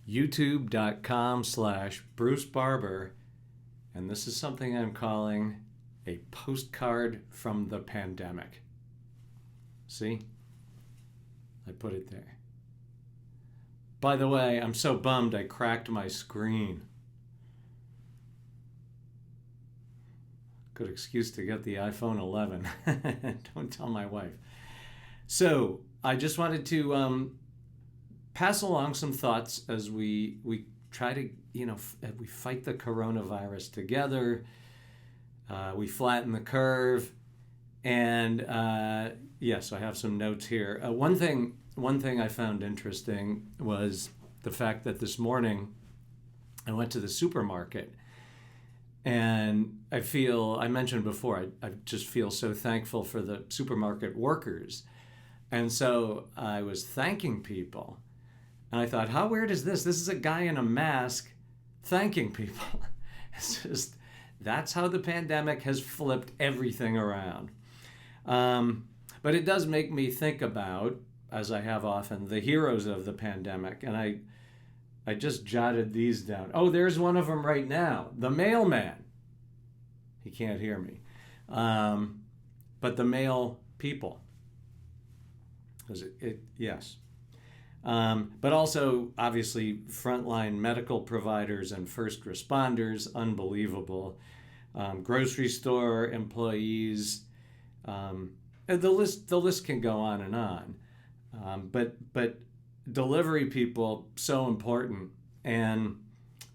youtube.com/Bruce Barber, and this is something I'm calling a postcard from the pandemic. See? I put it there. By the way, I'm so bummed I cracked my screen. Good excuse to get the iPhone 11. Don't tell my wife. So I just wanted to pass along some thoughts as we try to, we fight the coronavirus together. We flatten the curve. And yes, I have some notes here. One thing I found interesting was the fact that this morning I went to the supermarket, and I mentioned before, I just feel so thankful for the supermarket workers. And so I was thanking people. And I thought, how weird is this? This is a guy in a mask thanking people. It's just, that's how the pandemic has flipped everything around. But it does make me think about, as I have often, the heroes of the pandemic. And I just jotted these down. Oh, there's one of them right now. The mailman. He can't hear me. But the mail people. Yes. But also, obviously, frontline medical providers and first responders, unbelievable. Grocery store employees. The list can go on and on. But delivery people, so important. And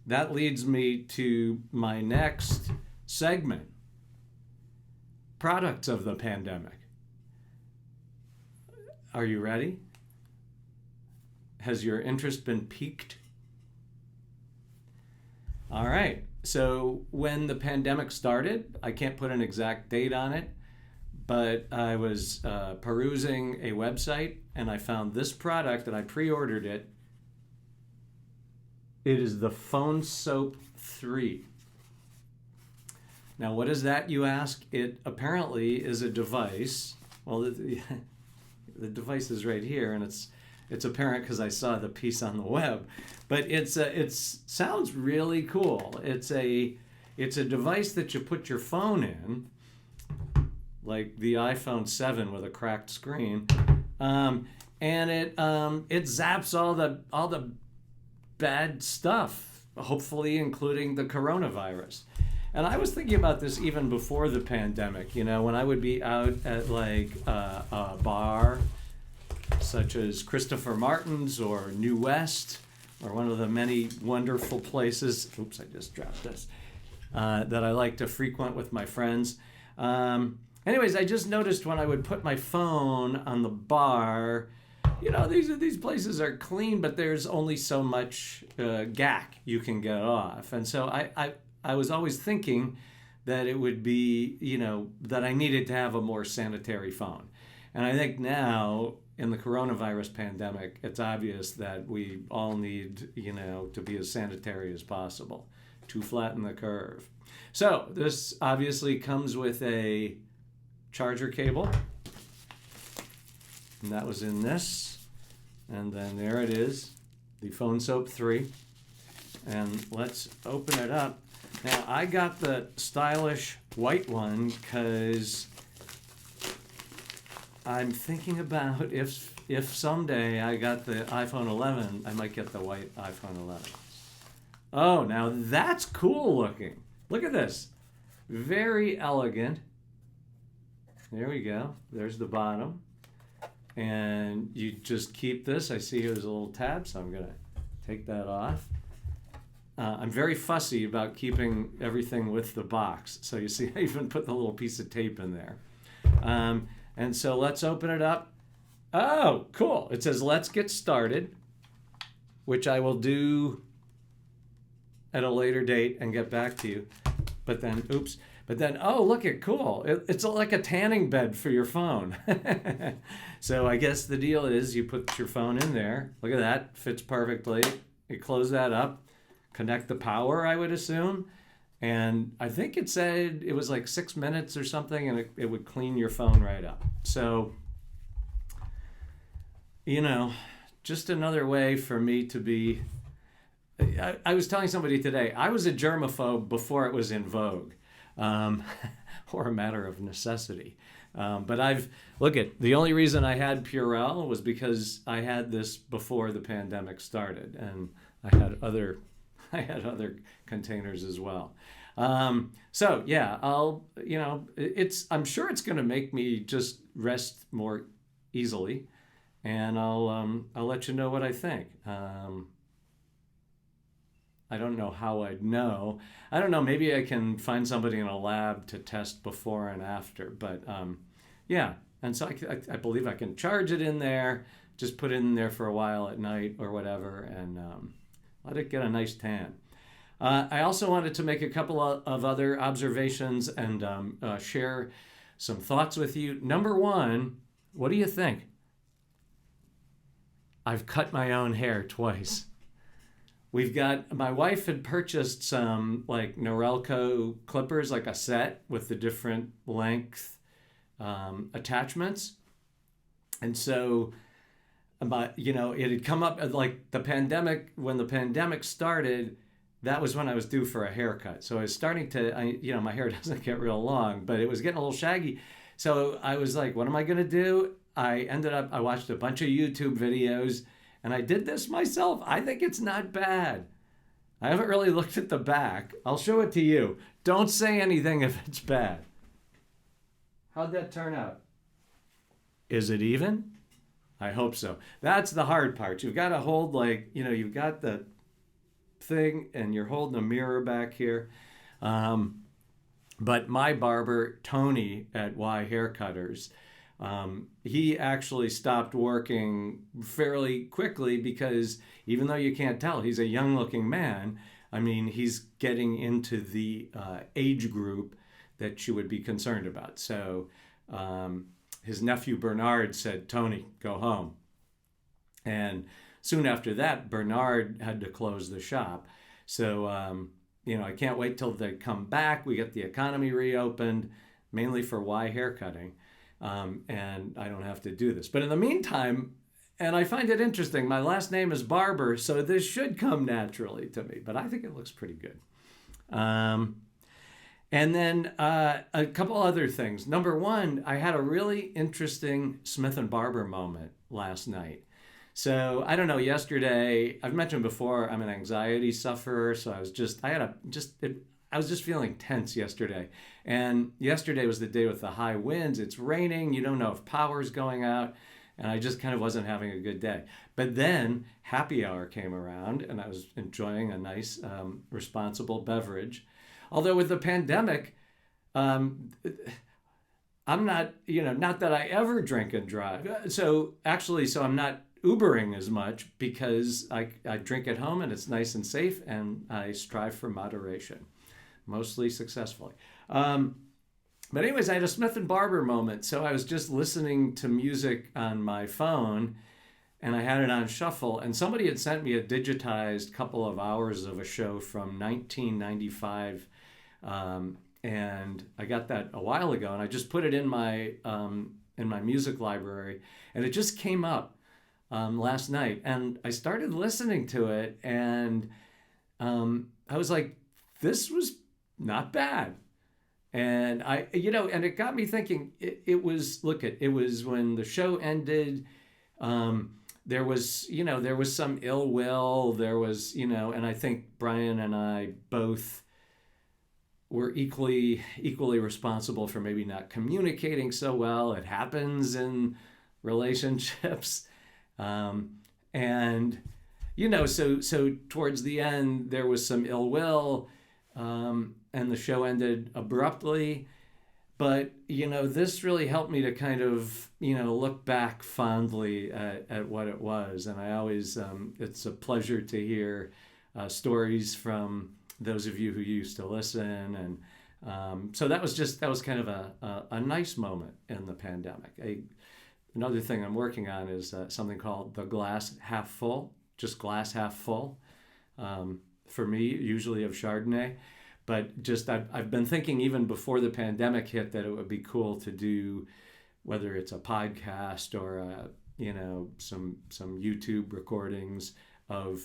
that leads me to my next segment. Products of the pandemic. Are you ready? Has your interest been piqued? All right. So when the pandemic started, I can't put an exact date on it, but I was perusing a website and I found this product and I pre-ordered it. It is the Phonesoap3. Now, what is that, you ask? It apparently is a device. Well, the device is right here, and it's apparent because I saw the piece on the web. But it sounds really cool. It's a device that you put your phone in, like the iPhone 7 with a cracked screen, and it zaps all the bad stuff, hopefully including the coronavirus. And I was thinking about this even before the pandemic. When I would be out at like a bar, such as Christopher Martin's or New West, or one of the many wonderful places. Oops, I just dropped this. That I like to frequent with my friends. Anyways, I just noticed when I would put my phone on the bar, these places are clean, but there's only so much gack you can get off. And so I was always thinking that it would be, that I needed to have a more sanitary phone. And I think now, in the coronavirus pandemic, it's obvious that we all need, to be as sanitary as possible to flatten the curve. So this obviously comes with a charger cable. And that was in this. And then there it is, the Phonesoap3. And let's open it up. Now, I got the stylish white one because I'm thinking about if someday I got the iPhone 11, I might get the white iPhone 11. Oh, now that's cool looking. Look at this. Very elegant. There we go. There's the bottom. And you just keep this. I see there's a little tab, so I'm going to take that off. I'm very fussy about keeping everything with the box. So you see, I even put the little piece of tape in there. And so let's open it up. Oh, cool. It says, let's get started, which I will do at a later date and get back to you. But then, oh, look at cool. It's like a tanning bed for your phone. So I guess the deal is you put your phone in there. Look at that. Fits perfectly. You close that up. Connect the power, I would assume. And I think it said it was like 6 minutes or something, and it would clean your phone right up. So, just another way for me to be I was telling somebody today, I was a germaphobe before it was in vogue, um, or a matter of necessity. But the only reason I had Purell was because I had this before the pandemic started, and I had other containers as well. So yeah, I'm sure it's going to make me just rest more easily, and I'll let you know what I think. I don't know how I'd know. I don't know. Maybe I can find somebody in a lab to test before and after. But yeah, and so I believe I can charge it in there, just put it in there for a while at night or whatever, and let it get a nice tan. I also wanted to make a couple of other observations and share some thoughts with you. Number one, what do you think? I've cut my own hair twice. My wife had purchased some like Norelco clippers, like a set with the different length attachments. And so, it had come up like when the pandemic started, that was when I was due for a haircut. So I was starting to, my hair doesn't get real long, but it was getting a little shaggy. So I was like, what am I going to do? I watched a bunch of YouTube videos, and I did this myself. I think it's not bad. I haven't really looked at the back. I'll show it to you. Don't say anything if it's bad. How'd that turn out? Is it even? I hope so. That's the hard part. You've got to hold you've got the thing and you're holding a mirror back here. But my barber, Tony at Y Haircutters, he actually stopped working fairly quickly because even though you can't tell, he's a young looking man. I mean, he's getting into the age group that you would be concerned about. So his nephew Bernard said, Tony, go home. And soon after that, Bernard had to close the shop. So, I can't wait till they come back. We get the economy reopened, mainly for Y haircutting. And I don't have to do this. But in the meantime, and I find it interesting, my last name is Barber, so this should come naturally to me. But I think it looks pretty good. And then a couple other things. Number one, I had a really interesting Smith and Barber moment last night. So I don't know, yesterday, I've mentioned before, I'm an anxiety sufferer. So I was just feeling tense yesterday. And yesterday was the day with the high winds. It's raining. You don't know if power's going out. And I just kind of wasn't having a good day. But then happy hour came around and I was enjoying a nice, responsible beverage. Although with the pandemic, I'm not, not that I ever drink and drive. So I'm not Ubering as much because I drink at home and it's nice and safe and I strive for moderation, mostly successfully. But anyways, I had a Smith and Barber moment. So I was just listening to music on my phone and I had it on shuffle, and somebody had sent me a digitized couple of hours of a show from 1995. And I got that a while ago, and I just put it in my music library, and it just came up last night, and I started listening to it, and I was like, this was not bad. And and it got me thinking. It was when the show ended. There was some ill will. There was, and I think Brian and I both were equally responsible for maybe not communicating so well. It happens in relationships. And, so towards the end, there was some ill will, and the show ended abruptly. But, this really helped me to kind of, look back fondly at what it was. And I always, it's a pleasure to hear stories from those of you who used to listen. And so that was kind of a nice moment in the pandemic. Another thing I'm working on is something called the glass half full, just glass half full. For me, usually of Chardonnay. But just I've been thinking even before the pandemic hit that it would be cool to do, whether it's a podcast or some YouTube recordings of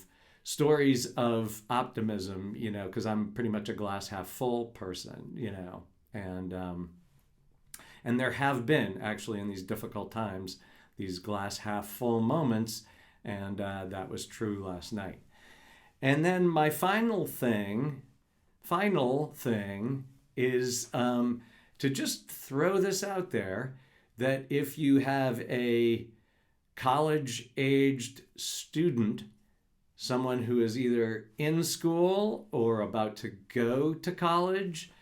stories of optimism, because I'm pretty much a glass half full person, and there have been actually in these difficult times these glass half full moments, and that was true last night. And then my final thing is to just throw this out there, that if you have a college-aged student, someone who is either in school or about to go to college,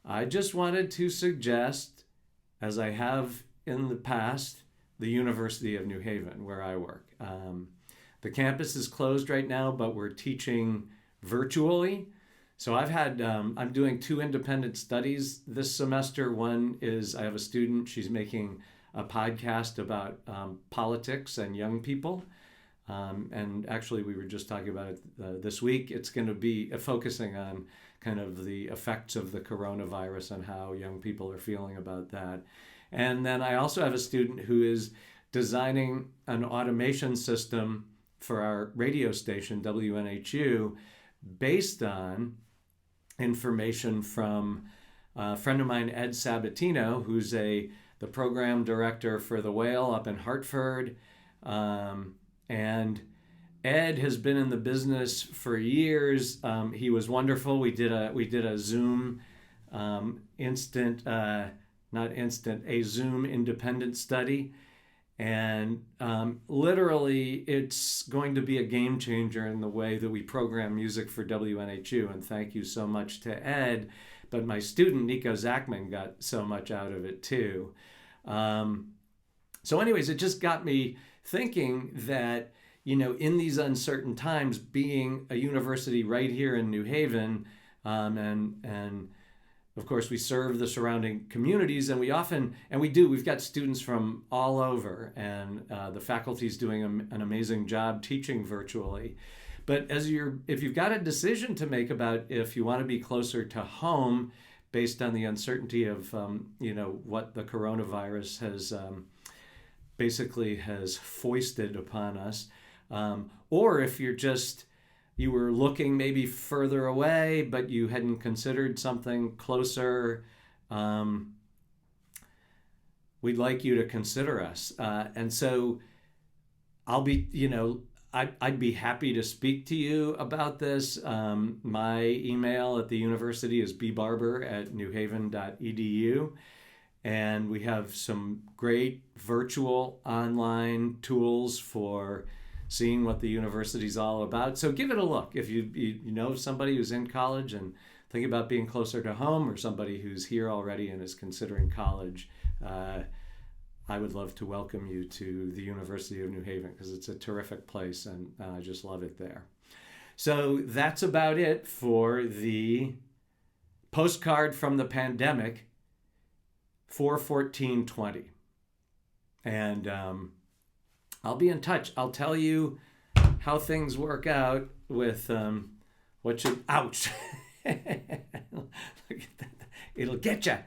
I just wanted to suggest, as I have in the past, the University of New Haven, where I work. The campus is closed right now, but we're teaching virtually. So I'm doing 2 independent studies this semester. One is I have a student, she's making a podcast about politics and young people. And actually, we were just talking about it this week. It's going to be focusing on kind of the effects of the coronavirus and how young people are feeling about that. And then I also have a student who is designing an automation system for our radio station, WNHU, based on information from a friend of mine, Ed Sabatino, who's the program director for The Whale up in Hartford. And Ed has been in the business for years. He was wonderful. We did a Zoom a Zoom independent study. And literally, it's going to be a game changer in the way that we program music for WNHU. And thank you so much to Ed. But my student, Nico Zachman, got so much out of it too. So anyways, it just got me thinking that, in these uncertain times, being a university right here in New Haven, and of course we serve the surrounding communities, and we've got students from all over, and the faculty's doing an amazing job teaching virtually. But if you've got a decision to make about if you want to be closer to home based on the uncertainty of what the coronavirus has basically has foisted upon us, or if you were looking maybe further away but you hadn't considered something closer, we'd like you to consider us. And so I'd be happy to speak to you about this. My email at the university is bbarber@newhaven.edu. And we have some great virtual online tools for seeing what the university is all about. So give it a look. If you know somebody who's in college and thinking about being closer to home, or somebody who's here already and is considering college, I would love to welcome you to the University of New Haven, because it's a terrific place and I just love it there. So that's about it for the postcard from the pandemic, 4/14/20. And I'll be in touch. I'll tell you how things work out with ouch. It'll get you.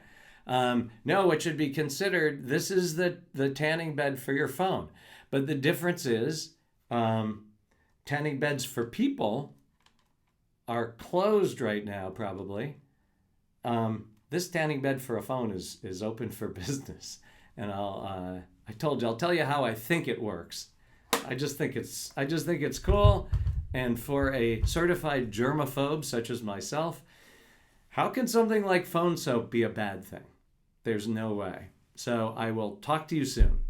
No, what should be considered, this is the tanning bed for your phone. But the difference is tanning beds for people are closed right now, probably. This tanning bed for a phone is open for business. And I'll tell you how I think it works. I just think it's cool. And for a certified germaphobe such as myself, how can something like Phonesoap be a bad thing? There's no way. So I will talk to you soon.